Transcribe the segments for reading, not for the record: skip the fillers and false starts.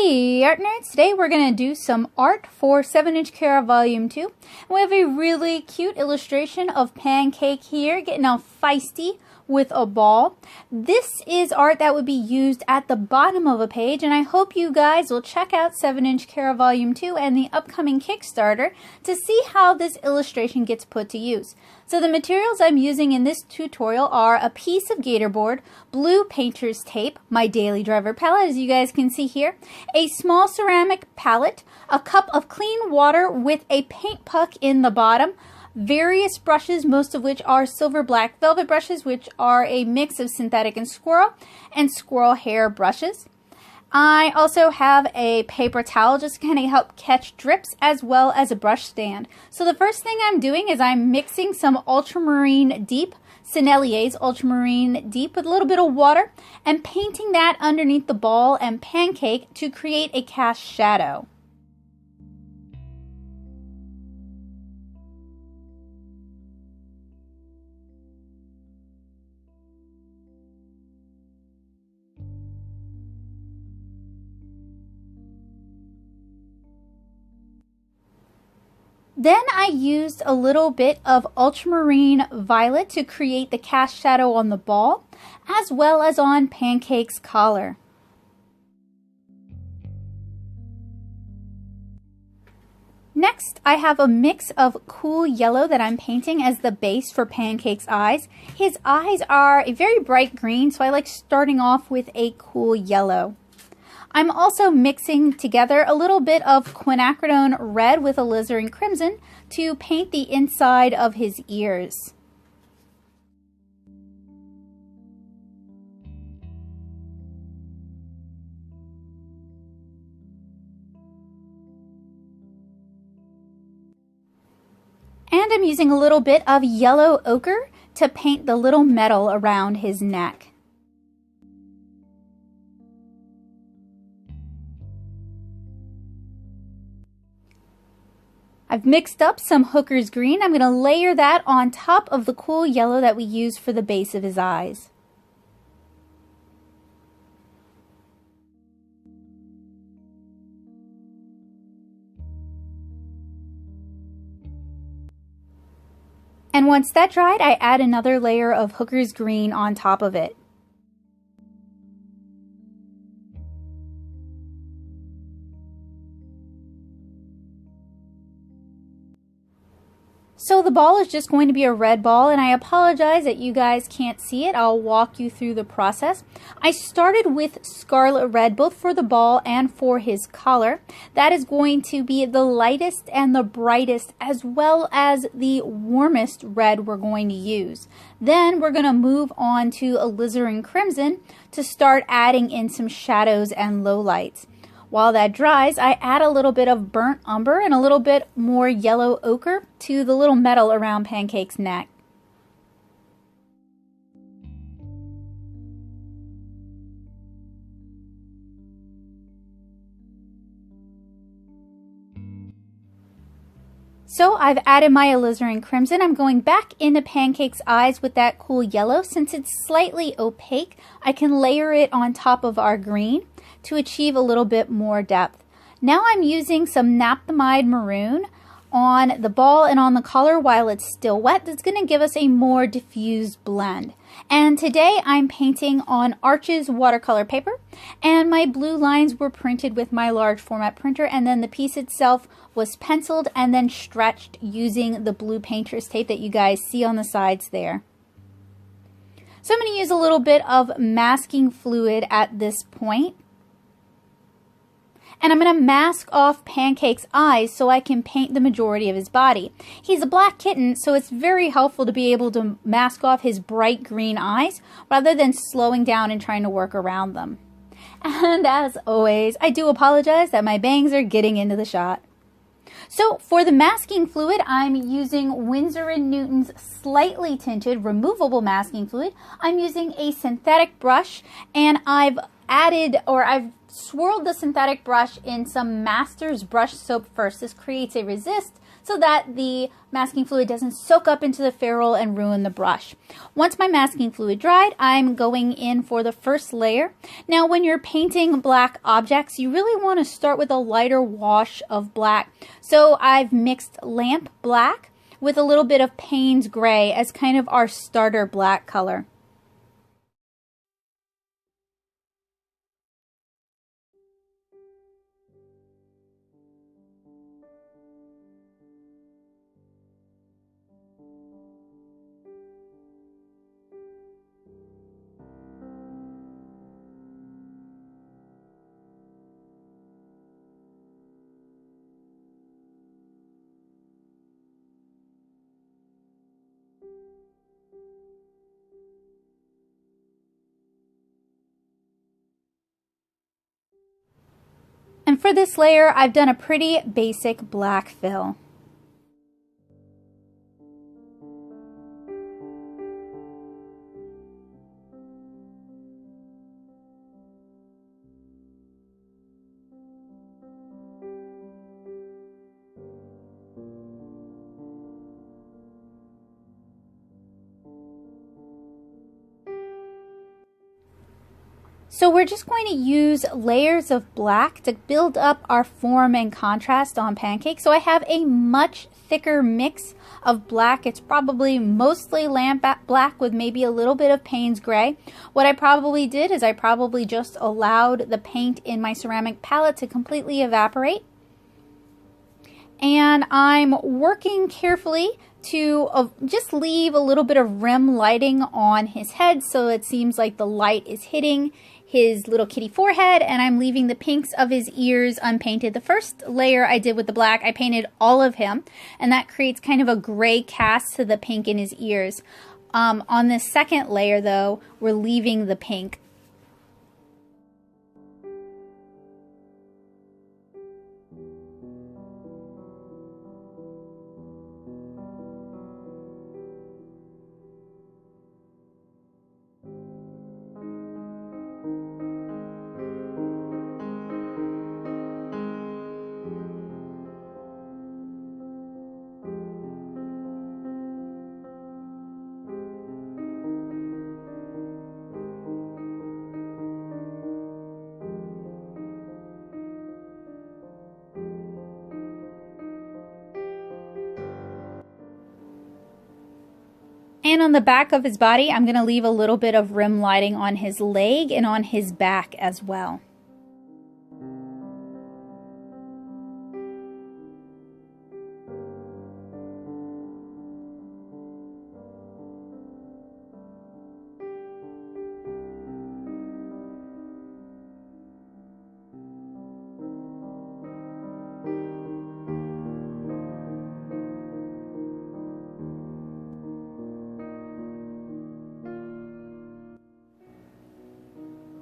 Hey art nerds, today we're going to do some art for 7-inch Cara Volume 2. We have a really cute illustration of Pancake here, getting all feisty with a ball. This is art that would be used at the bottom of a page, and I hope you guys will check out 7-inch Cara Volume 2 and the upcoming Kickstarter to see how this illustration gets put to use. So the materials I'm using in this tutorial are a piece of gatorboard, blue painter's tape, my daily driver palette as you guys can see here, a small ceramic palette, a cup of clean water with a paint puck in the bottom, various brushes, most of which are silver black velvet brushes, which are a mix of synthetic and squirrel hair brushes. I also have a paper towel just to kind of help catch drips, as well as a brush stand. So the first thing I'm doing is I'm mixing some ultramarine deep, Sennelier's ultramarine deep, with a little bit of water and painting that underneath the ball and Pancake to create a cast shadow. Then I used a little bit of ultramarine violet to create the cast shadow on the ball, as well as on Pancake's collar. Next, I have a mix of cool yellow that I'm painting as the base for Pancake's eyes. His eyes are a very bright green, so I like starting off with a cool yellow. I'm also mixing together a little bit of quinacridone red with alizarin crimson to paint the inside of his ears. And I'm using a little bit of yellow ochre to paint the little metal around his neck. I've mixed up some Hooker's green. I'm going to layer that on top of the cool yellow that we used for the base of his eyes. And once that dried, I add another layer of Hooker's green on top of it. So the ball is just going to be a red ball, and I apologize that you guys can't see it. I'll walk you through the process. I started with scarlet red, both for the ball and for his collar. That is going to be the lightest and the brightest, as well as the warmest red we're going to use. Then we're going to move on to alizarin crimson to start adding in some shadows and lowlights. While that dries, I add a little bit of burnt umber and a little bit more yellow ochre to the little metal around Pancake's neck. So I've added my alizarin crimson. I'm going back into Pancake's eyes with that cool yellow. Since it's slightly opaque, I can layer it on top of our green to achieve a little bit more depth. Now I'm using some naphthalene maroon on the ball and on the collar while it's still wet. That's going to give us a more diffused blend. And today I'm painting on Arches watercolor paper, and my blue lines were printed with my large format printer, and then the piece itself was penciled and then stretched using the blue painter's tape that you guys see on the sides there. So I'm going to use a little bit of masking fluid at this point. And I'm going to mask off Pancake's eyes so I can paint the majority of his body. He's a black kitten, so it's very helpful to be able to mask off his bright green eyes rather than slowing down and trying to work around them. And as always, I do apologize that my bangs are getting into the shot. So for the masking fluid, I'm using Winsor & Newton's slightly tinted removable masking fluid. I'm using a synthetic brush, and I've swirled the synthetic brush in some Master's brush soap first. This creates a resist so that the masking fluid doesn't soak up into the ferrule and ruin the brush. Once my masking fluid dried, I'm going in for the first layer. Now, when you're painting black objects, you really want to start with a lighter wash of black. So I've mixed lamp black with a little bit of Payne's gray as kind of our starter black color. And for this layer, I've done a pretty basic black fill. So we're just going to use layers of black to build up our form and contrast on Pancake. So I have a much thicker mix of black. It's probably mostly lamp black with maybe a little bit of Payne's gray. What I probably did is I probably just allowed the paint in my ceramic palette to completely evaporate. And I'm working carefully to just leave a little bit of rim lighting on his head so it seems like the light is hitting his little kitty forehead, and I'm leaving the pinks of his ears unpainted. The first layer I did with the black, I painted all of him, and that creates kind of a gray cast to the pink in his ears. On this second layer, though, we're leaving the pink. And on the back of his body, I'm going to leave a little bit of rim lighting on his leg and on his back as well.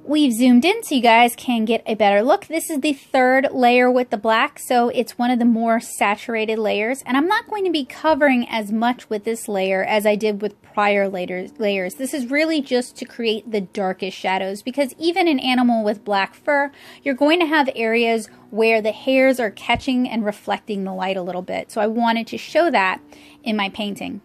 We've zoomed in so you guys can get a better look. This is the third layer with the black, so it's one of the more saturated layers. And I'm not going to be covering as much with this layer as I did with prior layers. This is really just to create the darkest shadows, because even an animal with black fur, you're going to have areas where the hairs are catching and reflecting the light a little bit. So I wanted to show that in my painting.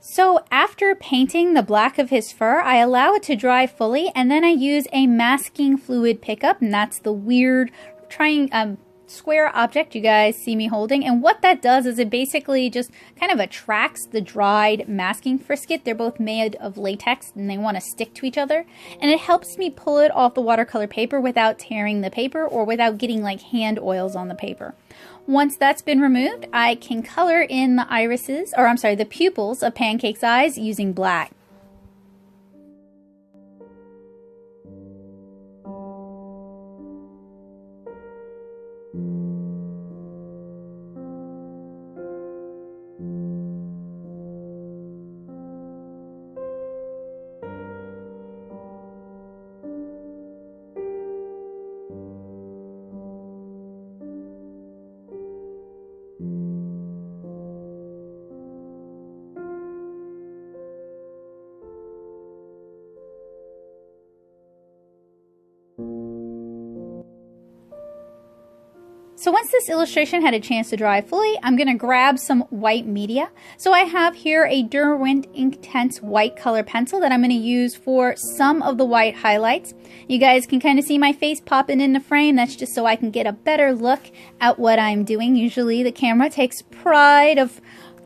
So after painting the black of his fur, I allow it to dry fully, and then I use a masking fluid pickup, and that's the weird square object you guys see me holding. And what that does is it basically just kind of attracts the dried masking frisket. They're both made of latex and they want to stick to each other, and it helps me pull it off the watercolor paper without tearing the paper or without getting like hand oils on the paper. Once that's been removed, I can color in the the pupils of Pancake's eyes using black. So once this illustration had a chance to dry fully, I'm going to grab some white media. So I have here a Derwent Inktense white color pencil that I'm going to use for some of the white highlights. You guys can kind of see my face popping in the frame. That's just so I can get a better look at what I'm doing. Usually the camera takes pride of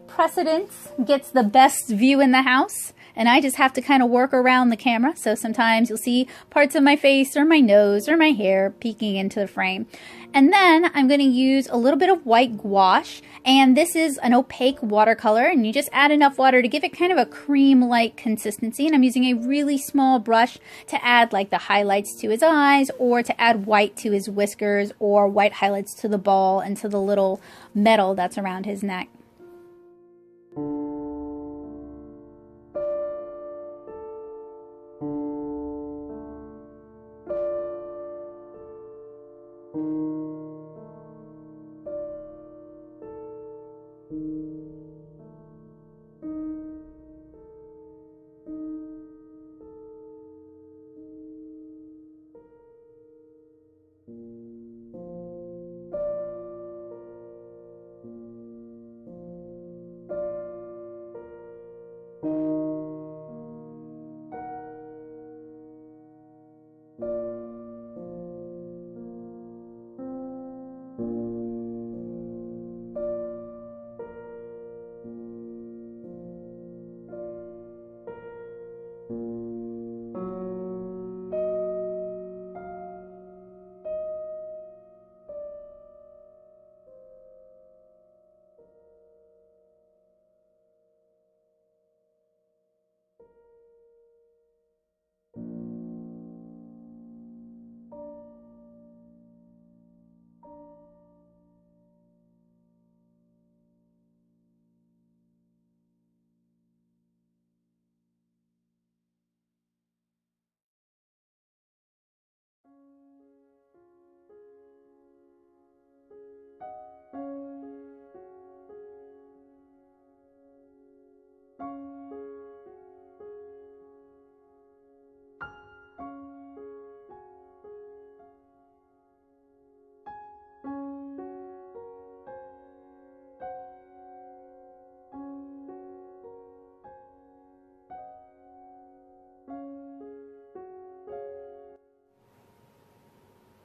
precedence, gets the best view in the house, and I just have to kind of work around the camera. So sometimes you'll see parts of my face or my nose or my hair peeking into the frame. And then I'm going to use a little bit of white gouache, and this is an opaque watercolor, and you just add enough water to give it kind of a cream-like consistency. And I'm using a really small brush to add like the highlights to his eyes, or to add white to his whiskers, or white highlights to the ball and to the little metal that's around his neck.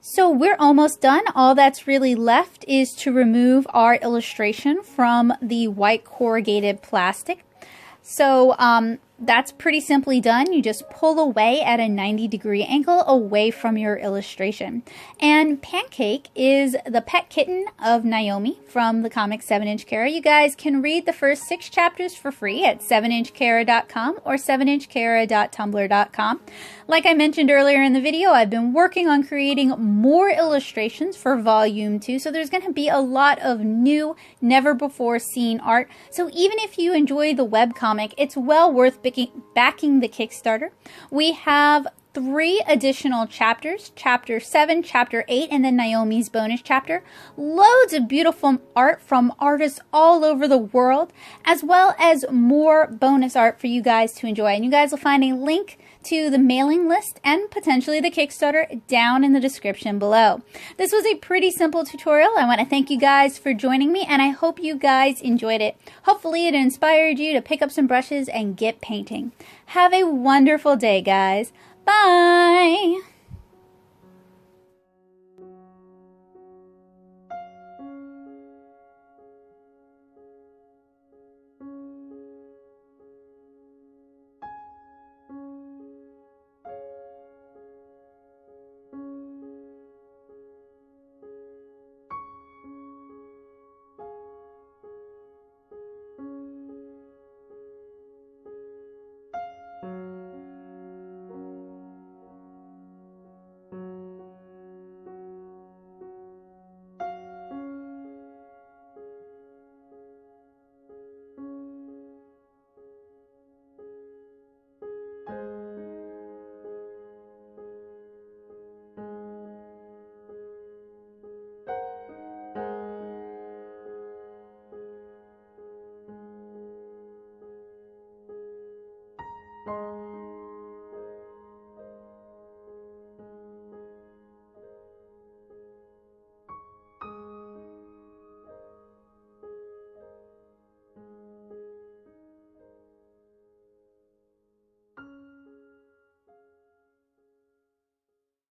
So we're almost done. All that's really left is to remove our illustration from the white corrugated plastic. So that's pretty simply done. You just pull away at a 90-degree angle away from your illustration. And Pancake is the pet kitten of Naomi from the comic 7-Inch Kara. You guys can read the first 6 chapters for free at 7inchkara.com or 7inchkara.tumblr.com. Like I mentioned earlier in the video, I've been working on creating more illustrations for Volume 2, so there's going to be a lot of new, never-before-seen art. So even if you enjoy the webcomic, it's well worth backing the Kickstarter. We have 3 additional chapters, Chapter 7, Chapter 8, and then Naomi's bonus chapter. Loads of beautiful art from artists all over the world, as well as more bonus art for you guys to enjoy. And you guys will find a link to the mailing list and potentially the Kickstarter down in the description below. This was a pretty simple tutorial. I want to thank you guys for joining me, and I hope you guys enjoyed it. Hopefully it inspired you to pick up some brushes and get painting. Have a wonderful day, guys. Bye!